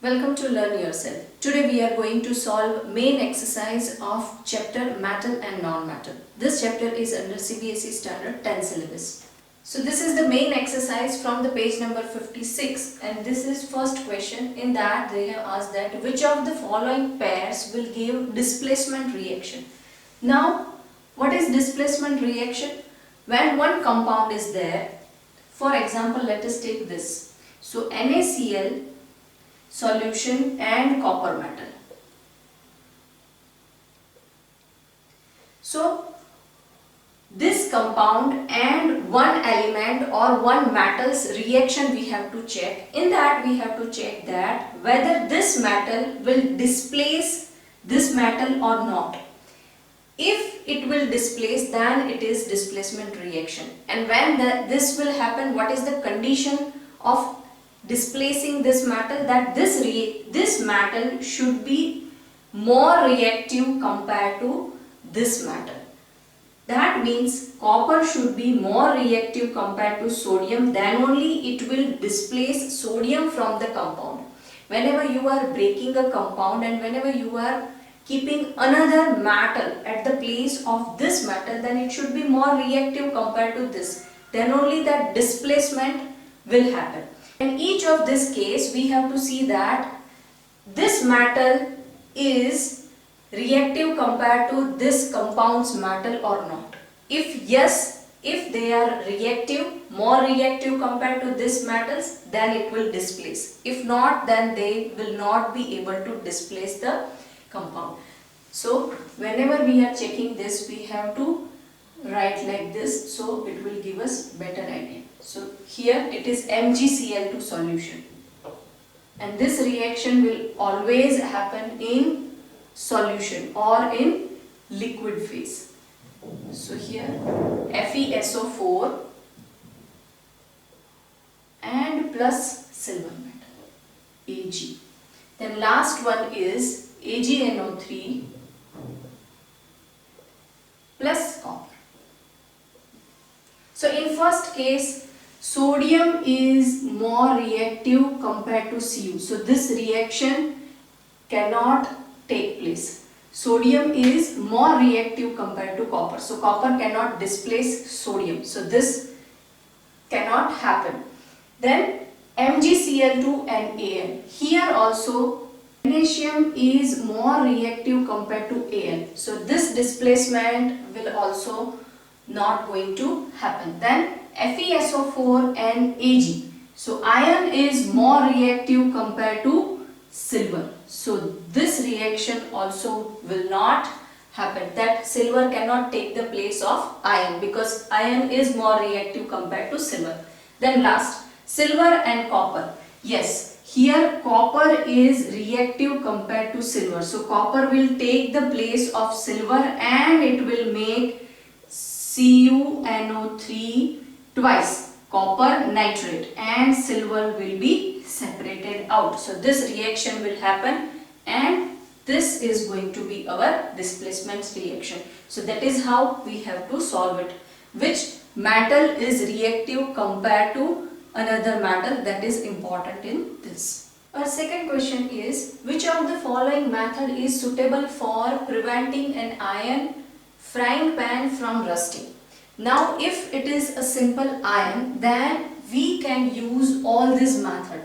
Welcome to Learn Yourself. Today we are going to solve main exercise of chapter Metal and Non-Metal. This chapter is under CBSE Standard 10 syllabus. So this is the main exercise from the page number 56 and this is first question. In that they have asked that which of the following pairs will give displacement reaction. Now what is displacement reaction? When one compound is there, for example let us take this. So NaCl solution and copper metal. So this compound and one element or one metal's reaction we have to check. In that we have to check that whether this metal will displace this metal or not. If it will displace, then it is displacement reaction. And when this will happen, what is the condition of displacing this metal? That this metal should be more reactive compared to this metal. That means copper should be more reactive compared to sodium, then only it will displace sodium from the compound. Whenever you are breaking a compound and whenever you are keeping another metal at the place of this metal, then it should be more reactive compared to this. Then only that displacement will happen. In each of this case, we have to see that this metal is reactive compared to this compound's metal or not. If yes, if they are reactive, more reactive compared to this metals, then it will displace. If not, then they will not be able to displace the compound. So whenever we are checking this, we have to write like this, so it will give us better idea. So here it is MgCl2 solution, and this reaction will always happen in solution or in liquid phase. So here FeSO4 and plus silver metal Ag. Then last one is AgNO3 plus copper. So in first case, sodium is more reactive compared to Cu. So this reaction cannot take place. Sodium is more reactive compared to copper. So copper cannot displace sodium. So this cannot happen. Then MgCl2 and Al. Here also magnesium is more reactive compared to Al. So this displacement will also not going to happen. Then FeSO4 and Ag. So iron is more reactive compared to silver. So this reaction also will not happen. That silver cannot take the place of iron because iron is more reactive compared to silver. Then last, silver and copper. Yes, here copper is reactive compared to silver. So copper will take the place of silver and it will make CuNO3 twice, copper nitrate, and silver will be separated out. So this reaction will happen and this is going to be our displacement reaction. So that is how we have to solve it. Which metal is reactive compared to another metal, that is important in this. Our second question is, which of the following method is suitable for preventing an iron frying pan from rusting? Now if it is a simple iron, then we can use all this method,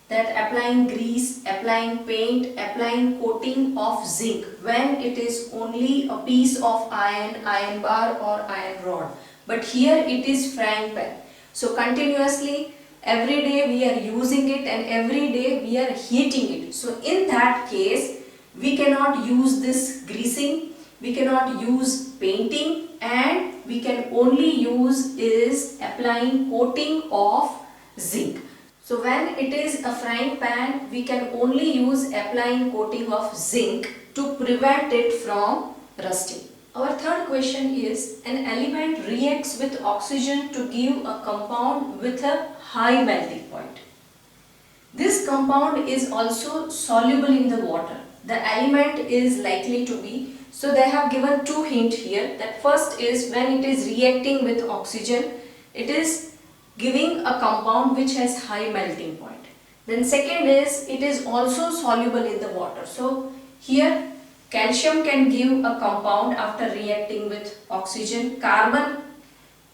that applying grease, applying paint, applying coating of zinc when it is only a piece of iron, iron bar or iron rod. But here it is frying pan. So continuously every day we are using it and every day we are heating it. So in that case we cannot use this greasing, we cannot use painting, and we can only use is applying coating of zinc. So when it is a frying pan, we can only use applying coating of zinc to prevent it from rusting. Our third question is, an element reacts with oxygen to give a compound with a high melting point. This compound is also soluble in the water. The element is likely to be, so they have given two hints here. That first is when it is reacting with oxygen, it is giving a compound which has high melting point. Then second is it is also soluble in the water. So here calcium can give a compound after reacting with oxygen. Carbon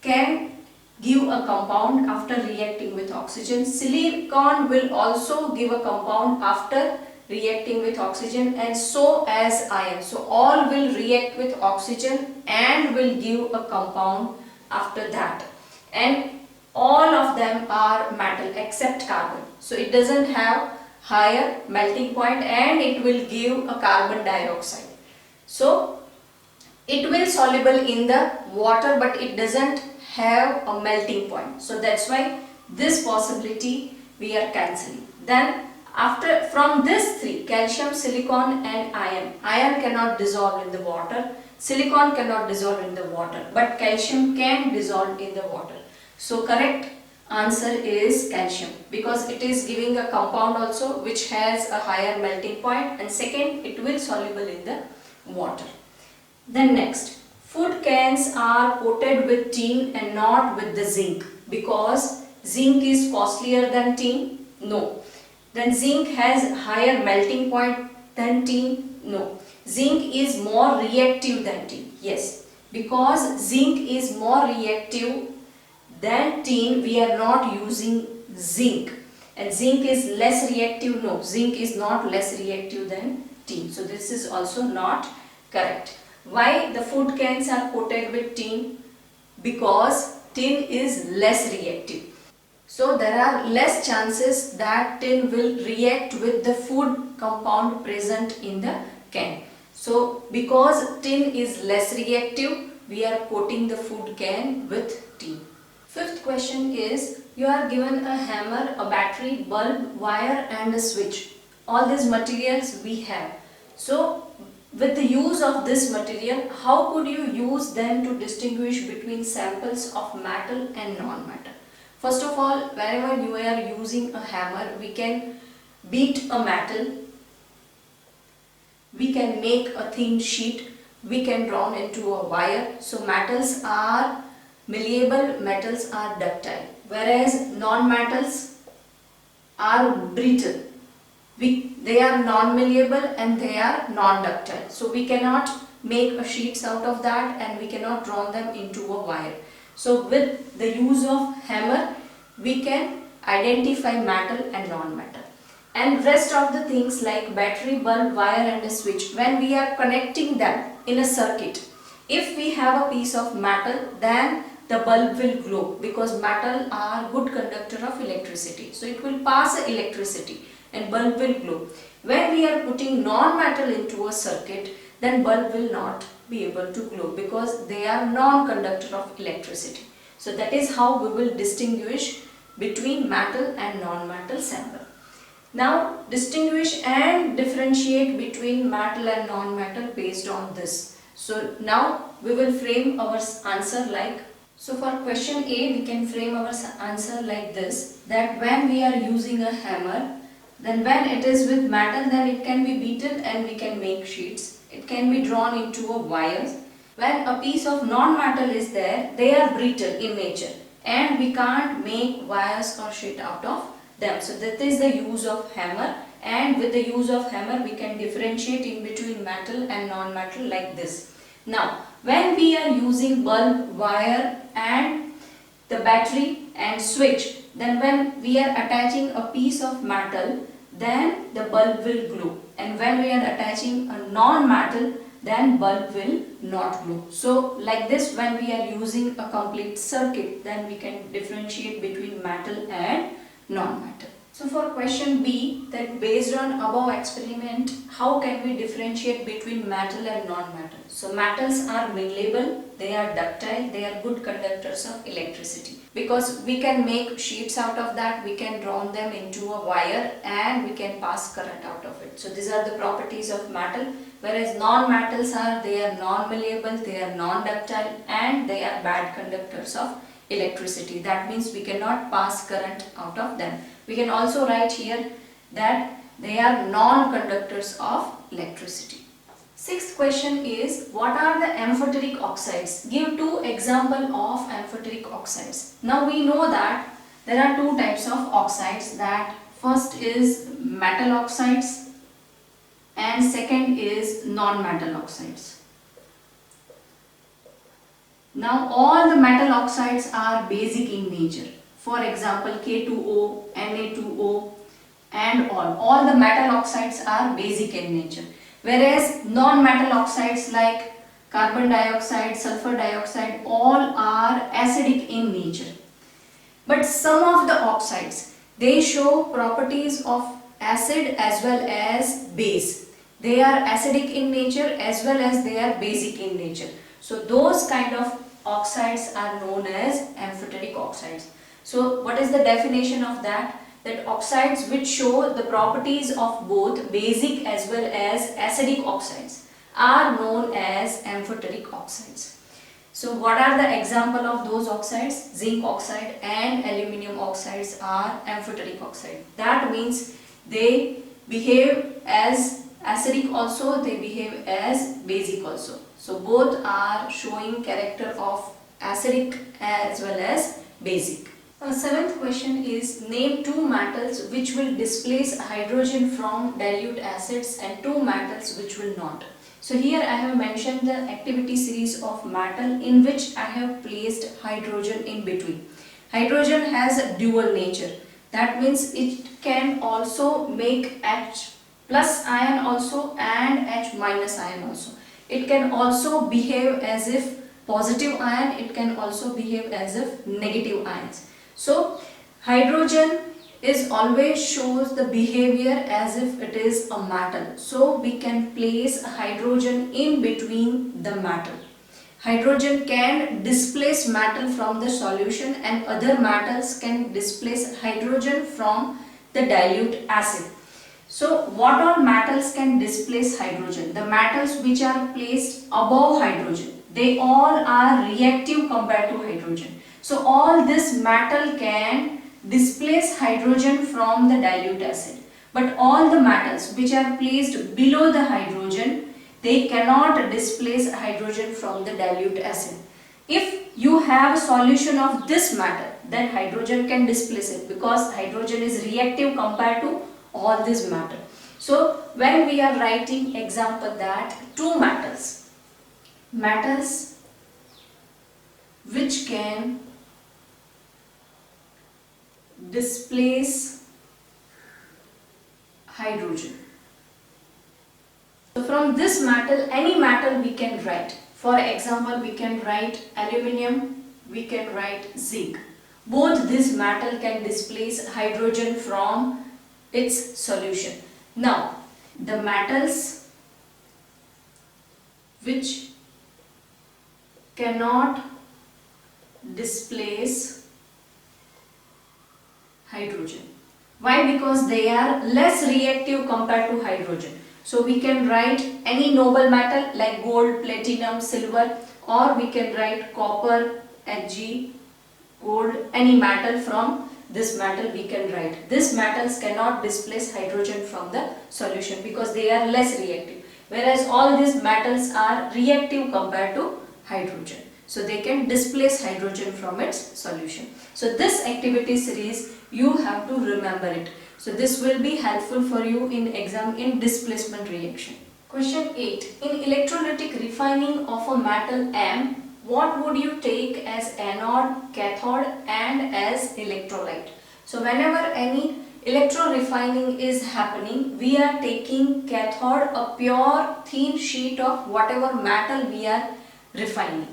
can give a compound after reacting with oxygen. Silicon will also give a compound after reacting with oxygen, and so as iron. So all will react with oxygen and will give a compound after that. And all of them are metal except carbon. So it doesn't have higher melting point and it will give a carbon dioxide. So it will soluble in the water, but it doesn't have a melting point. So that's why this possibility we are cancelling. Then after, from this three, calcium, silicon and iron cannot dissolve in the water, silicon cannot dissolve in the water, but calcium can dissolve in the water. So correct answer is calcium, because it is giving a compound also which has a higher melting point, and second, it will soluble in the water. Then next, food cans are coated with tin and not with the zinc, because zinc is costlier than tin? No. Then zinc has higher melting point than tin? No. Zinc is more reactive than tin? Yes. Because zinc is more reactive than tin, we are not using zinc. And zinc is less reactive? No. Zinc is not less reactive than tin. So this is also not correct. Why the food cans are coated with tin? Because tin is less reactive. So there are less chances that tin will react with the food compound present in the can. So because tin is less reactive, we are coating the food can with tin. Fifth question is, you are given a hammer, a battery, bulb, wire and a switch. All these materials we have. So with the use of this material, how could you use them to distinguish between samples of metal and non-metal? First of all, whenever you are using a hammer, we can beat a metal, we can make a thin sheet, we can draw into a wire. So metals are malleable, metals are ductile, whereas non-metals are brittle. They are non-malleable and they are non-ductile. So we cannot make a sheets out of that and we cannot draw them into a wire. So with the use of hammer, we can identify metal and non-metal. And rest of the things like battery, bulb, wire and a switch, when we are connecting them in a circuit, if we have a piece of metal, then the bulb will glow, because metal are good conductor of electricity. So it will pass electricity and bulb will glow. When we are putting non-metal into a circuit, then bulb will not be able to glow, because they are non-conductor of electricity. So that is how we will distinguish between metal and non-metal sample. Now distinguish and differentiate between metal and non-metal based on this. So now we will frame our answer like, so for question A we can frame our answer like this, that when we are using a hammer, then when it is with metal, then it can be beaten and we can make sheets. It can be drawn into a wires. When a piece of non-metal is there, they are brittle in nature and we can't make wires or sheet out of them. So that is the use of hammer, and with the use of hammer we can differentiate in between metal and non-metal like this. Now when we are using bulb, wire and the battery and switch, then when we are attaching a piece of metal, then the bulb will glow, and when we are attaching a non-metal, then bulb will not glow. So like this, when we are using a complete circuit, then we can differentiate between metal and non-metal. So for question B, that based on above experiment, how can we differentiate between metal and non-metal? So metals are malleable, they are ductile, they are good conductors of electricity, because we can make sheets out of that, we can draw them into a wire and we can pass current out of it. So these are the properties of metal, whereas non-metals are, they are non-malleable, they are non-ductile and they are bad conductors of electricity. That means we cannot pass current out of them. We can also write here that they are non-conductors of electricity. Sixth question is, what are the amphoteric oxides? Give two examples of amphoteric oxides. Now we know that there are two types of oxides, that First is metal oxides and second is non-metal oxides. Now all the metal oxides are basic in nature. For example, K2O, Na2O and all the metal oxides are basic in nature. Whereas non-metal oxides like carbon dioxide, sulfur dioxide, all are acidic in nature. But some of the oxides, they show properties of acid as well as base. They are acidic in nature as well as they are basic in nature. So those kind of oxides are known as amphoteric oxides. So what is the definition of that? That oxides which show the properties of both basic as well as acidic oxides are known as amphoteric oxides. So what are the example of those oxides? Zinc oxide and aluminium oxides are amphoteric oxide. That means they behave as acidic also, they behave as basic also. So both are showing character of acidic as well as basic. Seventh question is, name two metals which will displace hydrogen from dilute acids and two metals which will not. So here I have mentioned the activity series of metal in which I have placed hydrogen in between. Hydrogen has a dual nature. That means it can also make H plus ion also and H minus ion also. It can also behave as if positive ion, it can also behave as if negative ions. So hydrogen is always shows the behavior as if it is a metal. So we can place hydrogen in between the metal. Hydrogen can displace metal from the solution and other metals can displace hydrogen from the dilute acid. So what all metals can displace hydrogen? The metals which are placed above hydrogen, they all are reactive compared to hydrogen. So all this metal can displace hydrogen from the dilute acid. But all the metals which are placed below the hydrogen, they cannot displace hydrogen from the dilute acid. If you have a solution of this metal, then hydrogen can displace it because hydrogen is reactive compared to all this metal. So when we are writing example that two metals which can displace hydrogen. So from this metal, any metal we can write. For example, we can write aluminium, we can write zinc. Both this metal can displace hydrogen from its solution. Now, the metals which cannot displace hydrogen. Why? Because they are less reactive compared to hydrogen. So we can write any noble metal like gold, platinum, silver, or we can write copper, Hg, gold, any metal from this metal we can write. These metals cannot displace hydrogen from the solution because they are less reactive. Whereas all these metals are reactive compared to hydrogen. So they can displace hydrogen from its solution. So this activity series you have to remember it. So this will be helpful for you in exam in displacement reaction. Question 8. In electrolytic refining of a metal M, what would you take as anode, cathode and as electrolyte? So whenever any electro-refining is happening, we are taking cathode, a pure thin sheet of whatever metal we are refining.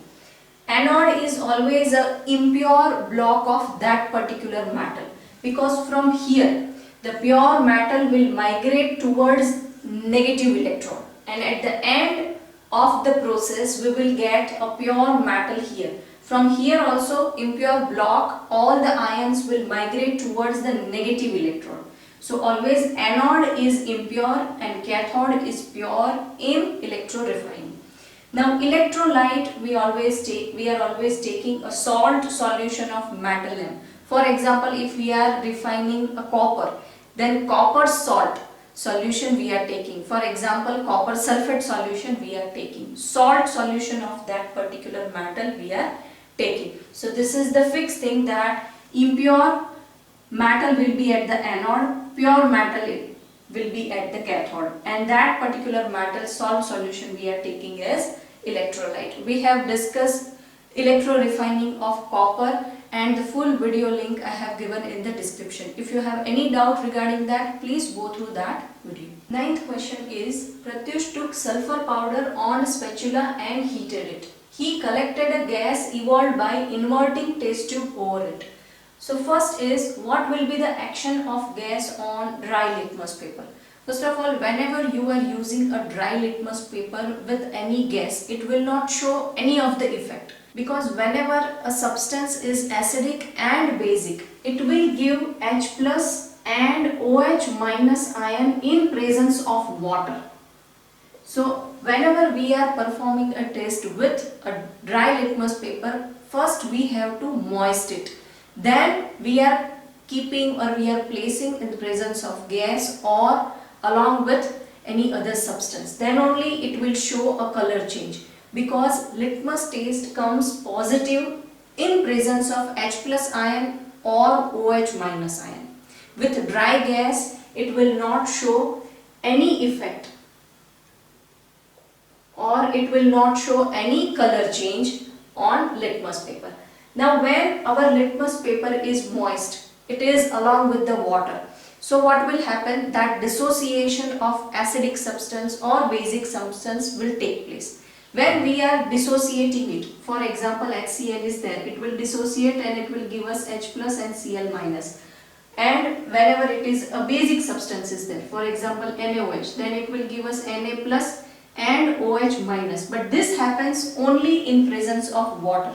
Anode is always an impure block of that particular metal, because from here the pure metal will migrate towards negative electron, and at the end of the process we will get a pure metal here. From here also impure block, all the ions will migrate towards the negative electron. So always anode is impure and cathode is pure in electro-refining. Now electrolyte we are always taking a salt solution of metal M. For example, if we are refining a copper, then copper salt solution we are taking. For example, copper sulfate solution we are taking. Salt solution of that particular metal we are taking. So this is the fixed thing that impure metal will be at the anode pure metal it will be at the cathode, and that particular metal salt solution we are taking is electrolyte. We have discussed electro-refining of copper, and the full video link I have given in the description. If you have any doubt regarding that, please go through that video. Ninth question is, Pratyush took sulfur powder on a spatula and heated it. He collected a gas evolved by inverting test tube over it. So first is, what will be the action of gas on dry litmus paper? First of all, whenever you are using a dry litmus paper with any gas, it will not show any of the effect. Because whenever a substance is acidic and basic, it will give H plus and OH minus ion in presence of water. So whenever we are performing a test with a dry litmus paper, first we have to moist it. Then we are keeping or we are placing in the presence of gas or along with any other substance. Then only it will show a color change. Because litmus test comes positive in presence of H plus ion or OH minus ion. With dry gas, it will not show any effect or it will not show any color change on litmus paper. Now when our litmus paper is moist, it is along with the water. So what will happen? That dissociation of acidic substance or basic substance will take place. When we are dissociating it, for example HCl is there, it will dissociate and it will give us H plus and Cl minus. And whenever it is a basic substance is there, for example NaOH, then it will give us Na plus and OH minus. But this happens only in presence of water.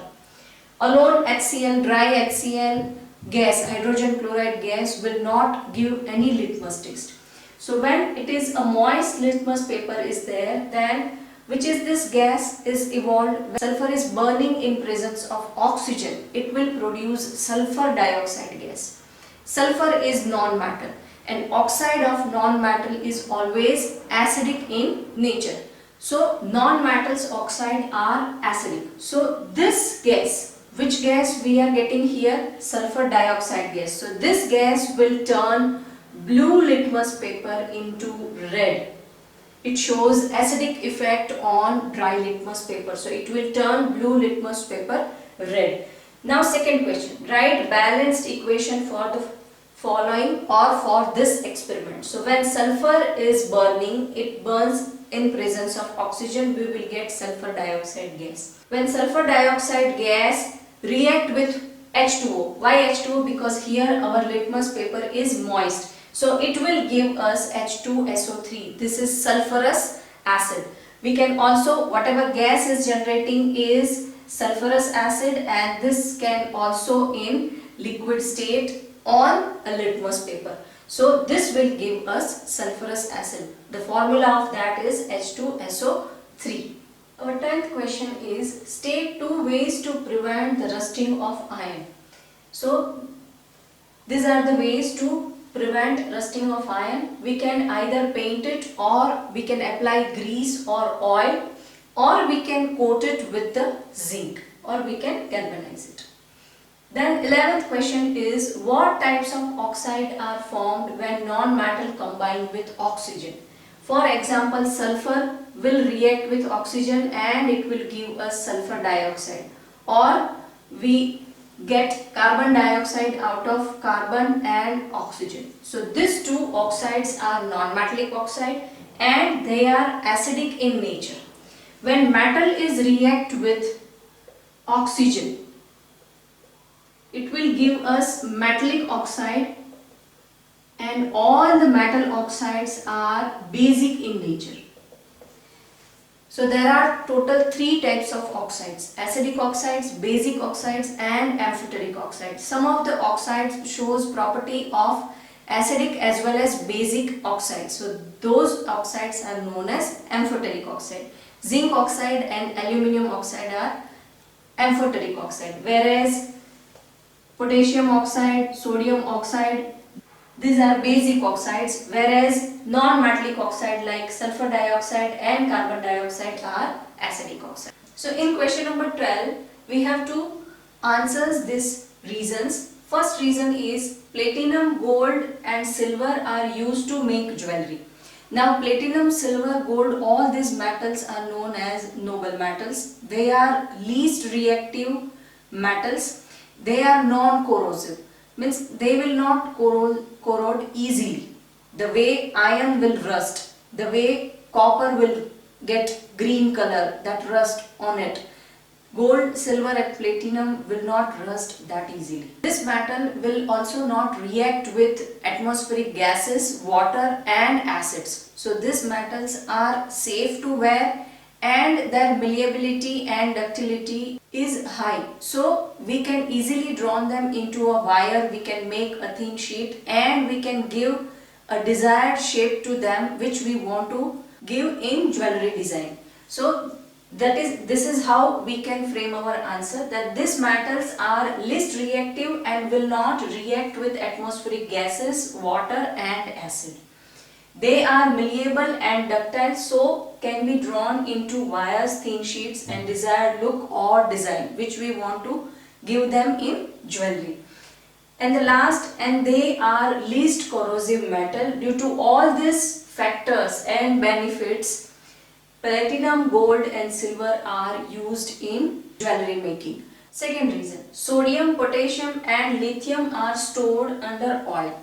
Alone HCl, dry HCl gas, hydrogen chloride gas will not give any litmus test. So when it is a moist litmus paper is there, then which is this gas is evolved when sulfur is burning in presence of oxygen, it will produce sulfur dioxide gas. Sulfur is non-metal and oxide of non-metal is always acidic in nature. So non-metals oxide are acidic. So this gas, which gas we are getting here? Sulfur dioxide gas. So this gas will turn blue litmus paper into red. It shows acidic effect on dry litmus paper. So it will turn blue litmus paper red. Now second question, write balanced equation for the following or for this experiment. So when sulfur is burning, it burns in presence of oxygen, we will get sulfur dioxide gas. When sulfur dioxide gas react with H2O. Why H2O? Because here our litmus paper is moist. So it will give us H2SO3. This is sulfurous acid. We can also, whatever gas is generating is sulfurous acid, and this can also in liquid state on a litmus paper. So this will give us sulfurous acid. The formula of that is H2SO3. Our 10th question is, state 2 ways to prevent the rusting of iron. So these are the ways to prevent rusting of iron. We can either paint it, or we can apply grease or oil, or we can coat it with the zinc, or we can galvanize it. Then 11th question is, what types of oxide are formed when non-metal combine with oxygen? For example, sulfur will react with oxygen and it will give us sulfur dioxide, or we get carbon dioxide out of carbon and oxygen. So these two oxides are non-metallic oxide and they are acidic in nature. When metal is react with oxygen, it will give us metallic oxide, and all the metal oxides are basic in nature. So there are total 3 types of oxides: acidic oxides, basic oxides and amphoteric oxides. Some of the oxides shows property of acidic as well as basic oxides. So those oxides are known as amphoteric oxide. Zinc oxide and aluminium oxide are amphoteric oxide, whereas potassium oxide, sodium oxide, these are basic oxides, whereas non-metallic oxide like sulfur dioxide and carbon dioxide are acidic oxide. So in question number 12, we have to answer these reasons First reason is platinum, gold and silver are used to make jewelry. Now platinum, silver, gold, all these metals are known as noble metals. They are least reactive metals. They are non-corrosive, means they will not corrode easily. The way iron will rust, the way copper will get green color, that rust on it, gold, silver and platinum will not rust that easily. This metal will also not react with atmospheric gases, water and acids. So these metals are safe to wear and their malleability and ductility is high. So we can easily draw them into a wire, we can make a thin sheet and we can give a desired shape to them which we want to give in jewelry design. So this is how we can frame our answer, that these metals are least reactive and will not react with atmospheric gases, water and acid. They are malleable and ductile, so can be drawn into wires, thin sheets and desired look or design which we want to give them in jewelry. And the last, and they are least corrosive metal. Due to all these factors and benefits, platinum, gold and silver are used in jewelry making. Second reason, sodium, potassium and lithium are stored under oil.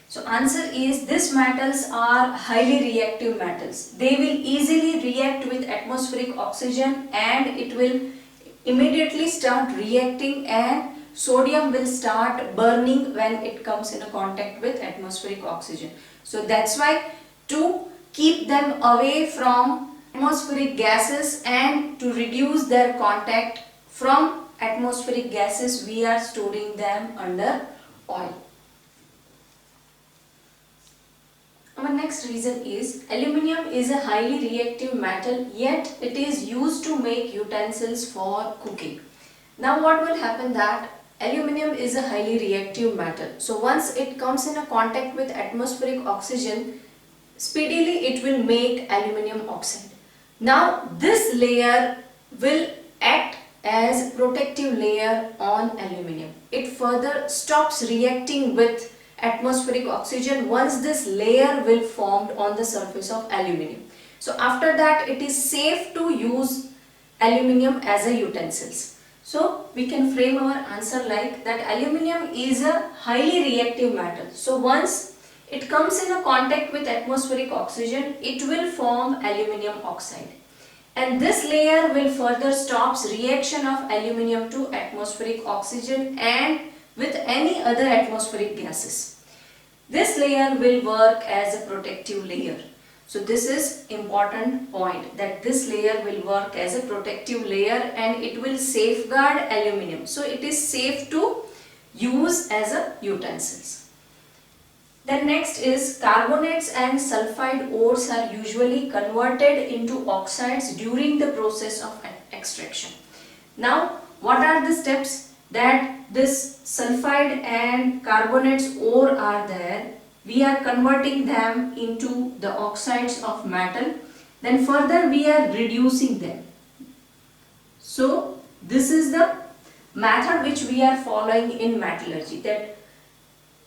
So answer is, these metals are highly reactive metals. They will easily react with atmospheric oxygen and it will immediately start reacting, and sodium will start burning when it comes in a contact with atmospheric oxygen. So that's why to keep them away from atmospheric gases and to reduce their contact from atmospheric gases, we are storing them under oil. Our next reason is, aluminium is a highly reactive metal, yet it is used to make utensils for cooking. Now what will happen, that aluminium is a highly reactive metal. So once it comes in a contact with atmospheric oxygen, speedily it will make aluminium oxide. Now this layer will act as protective layer on aluminium. It further stops reacting with atmospheric oxygen once this layer will formed on the surface of aluminium. So after that it is safe to use aluminium as a utensils. So we can frame our answer like that, aluminium is a highly reactive metal. So once it comes in a contact with atmospheric oxygen, it will form aluminium oxide. And this layer will further stops reaction of aluminium to atmospheric oxygen and with any other atmospheric gases. This layer will work as a protective layer. So this is important point, that this layer will work as a protective layer and it will safeguard aluminium. So it is safe to use as a utensils. Then next is, carbonates and sulfide ores are usually converted into oxides during the process of extraction. Now what are the steps that this sulfide and carbonates ore are there? We are converting them into the oxides of metal. Then further we are reducing them. So this is the method which we are following in metallurgy, that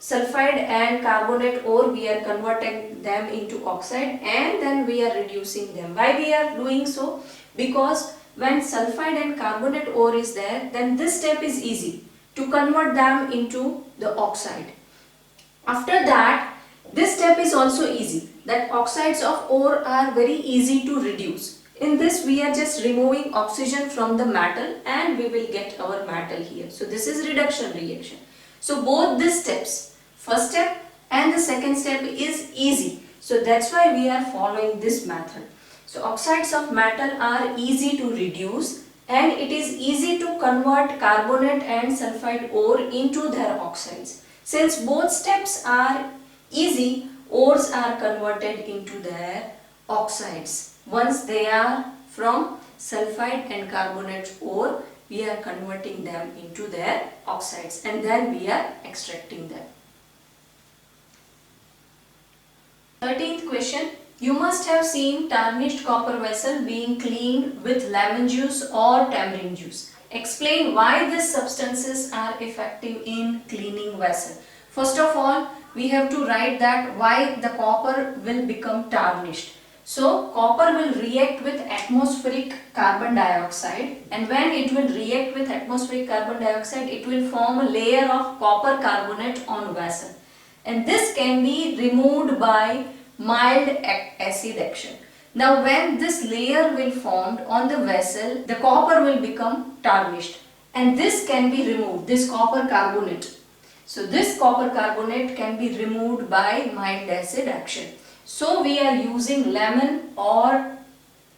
sulfide and carbonate ore we are converting them into oxide and then we are reducing them. Why we are doing so? Because when sulfide and carbonate ore is there, then this step is easy to convert them into the oxide. After that, this step is also easy, that oxides of ore are very easy to reduce. In this we are just removing oxygen from the metal and we will get our metal here. So this is reduction reaction. So both these steps, first step and the second step is easy. So that's why we are following this method. So oxides of metal are easy to reduce and it is easy to convert carbonate and sulfide ore into their oxides. Since both steps are easy, ores are converted into their oxides. Once they are from sulfide and carbonate ore, we are converting them into their oxides and then we are extracting them. 13th question. You must have seen tarnished copper vessel being cleaned with lemon juice or tamarind juice. Explain why these substances are effective in cleaning vessel. First of all, we have to write that why the copper will become tarnished. So copper will react with atmospheric carbon dioxide, and when it will react with atmospheric carbon dioxide, it will form a layer of copper carbonate on vessel, and this can be removed by mild acid action. Now when this layer will formed on the vessel, the copper will become tarnished, and this can be removed, this copper carbonate. So this copper carbonate can be removed by mild acid action. So we are using lemon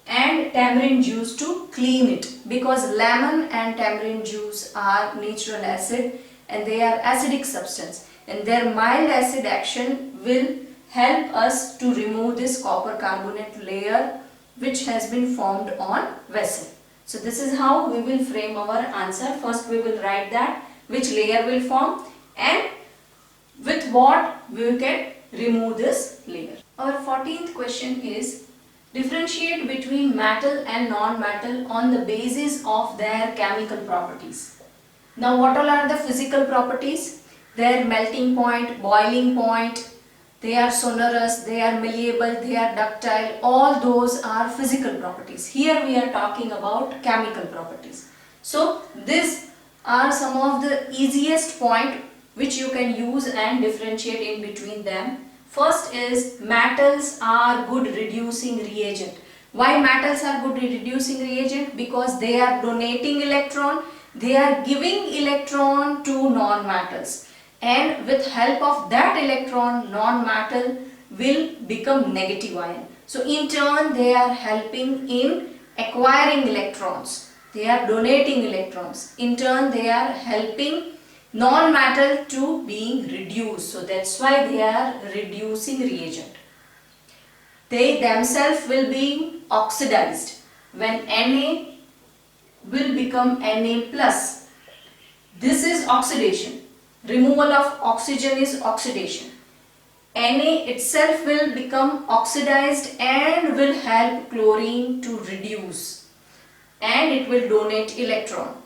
and tamarind juice to clean it, because lemon and tamarind juice are natural acid and they are acidic substance, and their mild acid action will help us to remove this copper carbonate layer which has been formed on vessel. So this is how we will frame our answer. First we will write that which layer will form and with what we can remove this layer. Our 14th question is, differentiate between metal and non-metal on the basis of their chemical properties. Now what all are the physical properties? Their melting point, boiling point, they are sonorous, they are malleable, they are ductile, all those are physical properties. Here we are talking about chemical properties. So these are some of the easiest point which you can use and differentiate in between them. First is, metals are good reducing reagent. Why metals are good reducing reagent? Because they are donating electron, they are giving electron to non-metals, and with help of that electron, non-metal will become negative ion. So in turn they are helping in acquiring electrons, they are donating electrons, in turn they are helping non-metal to being reduced. So that's why they are reducing reagent. They themselves will be oxidized. When Na will become Na plus, this is oxidation. Removal of oxygen is oxidation. Na itself will become oxidized and will help chlorine to reduce, and it will donate electron.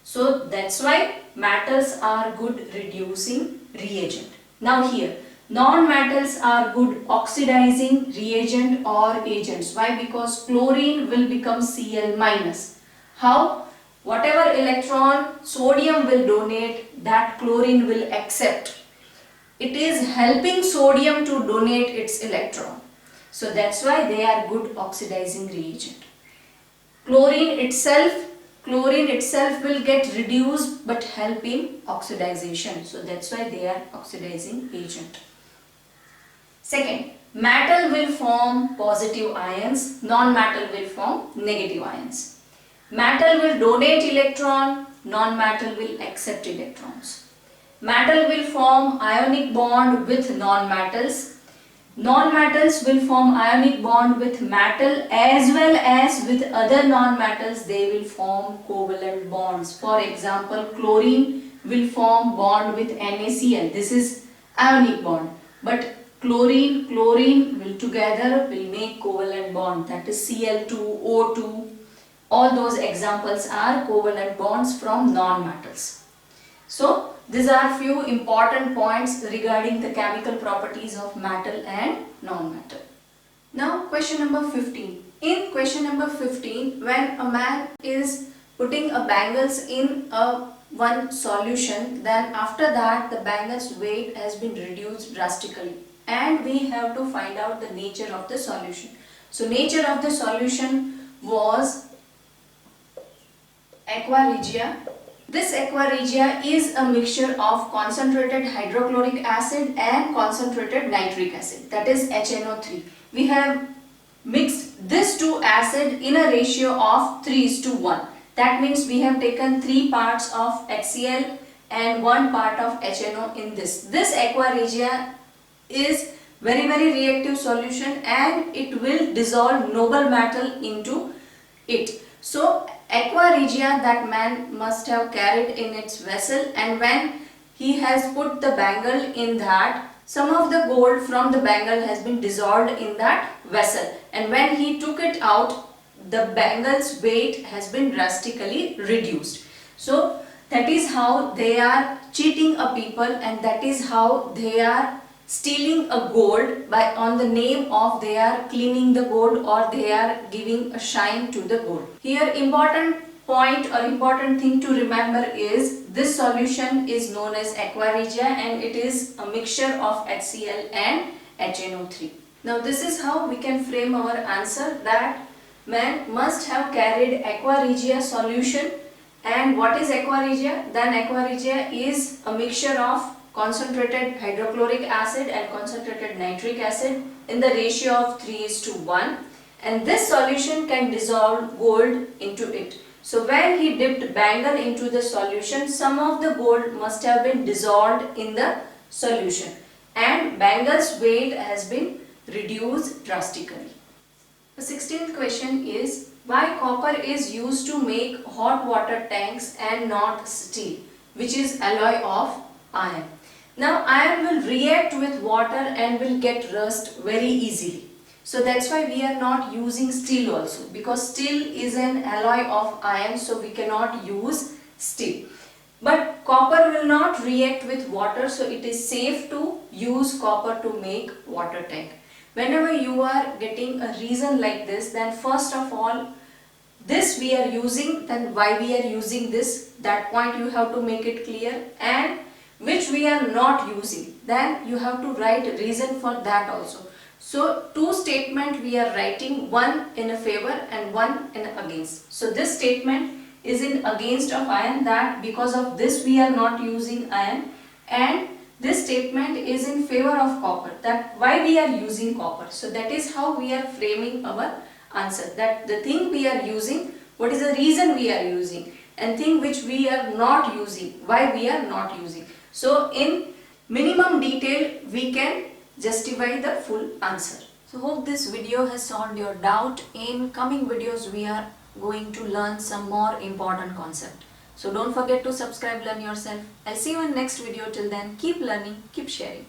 So that's why metals are good reducing reagent. Now here, non-metals are good oxidizing reagent or agents. Why? Because chlorine will become Cl minus. How? Whatever electron sodium will donate, that chlorine will accept. It is helping sodium to donate its electron. So that's why they are good oxidizing reagent. Chlorine itself will get reduced but help in oxidization. So that's why they are oxidizing agent. Second, metal will form positive ions, non-metal will form negative ions. Metal will donate electron, non-metal will accept electrons. Metal will form ionic bond with non-metals. Non-metals will form ionic bond with metal as well as with other non-metals. They will form covalent bonds. For example, chlorine will form bond with NaCl. This is ionic bond. But chlorine will together will make covalent bond, that is Cl2, O2. All those examples are covalent bonds from non-metals. So these are few important points regarding the chemical properties of metal and non-metal. Now question number 15. In question number 15, when a man is putting a bangles in one solution, then after that the bangles weight has been reduced drastically, and we have to find out the nature of the solution. So nature of the solution was aqua regia. This aqua regia is a mixture of concentrated hydrochloric acid and concentrated nitric acid, that is HNO3. We have mixed this two acid in a ratio of 3:1. That means we have taken 3 parts of HCl and 1 part of HNO in this. This aqua regia is very reactive solution and it will dissolve noble metal into it. So aqua regia that man must have carried in its vessel, and when he has put the bangle in that, some of the gold from the bangle has been dissolved in that vessel, and when he took it out, the bangle's weight has been drastically reduced. So that is how they are cheating a people, and that is how they are stealing a gold by on the name of they are cleaning the gold or they are giving a shine to the gold. Here important point or important thing to remember is this solution is known as aqua regia and it is a mixture of HCl and HNO3. Now this is how we can frame our answer, that man must have carried aqua regia solution. And what is aqua regia? Then aqua regia is a mixture of concentrated hydrochloric acid and concentrated nitric acid in the ratio of 3:1, and this solution can dissolve gold into it. So when he dipped Bengal into the solution, some of the gold must have been dissolved in the solution and Bengal's weight has been reduced drastically. The 16th question is, why copper is used to make hot water tanks and not steel, which is alloy of iron? Now iron will react with water and will get rust very easily. So that's why we are not using steel also, because steel is an alloy of iron, so we cannot use steel. But copper will not react with water, so it is safe to use copper to make water tank. Whenever you are getting a reason like this, then first of all, this we are using, then why we are using this, that point you have to make it clear, and which we are not using, then you have to write a reason for that also. So two statements we are writing, one in a favor and one in against. So this statement is in against of iron, that because of this we are not using iron, and this statement is in favor of copper, that why we are using copper. So that is how we are framing our answer, that the thing we are using, what is the reason we are using, and thing which we are not using, why we are not using. So in minimum detail we can justify the full answer. So hope this video has solved your doubt. In coming videos we are going to learn some more important concept. So don't forget to subscribe, Learn Yourself. I'll see you in next video. Till then, keep learning, keep sharing.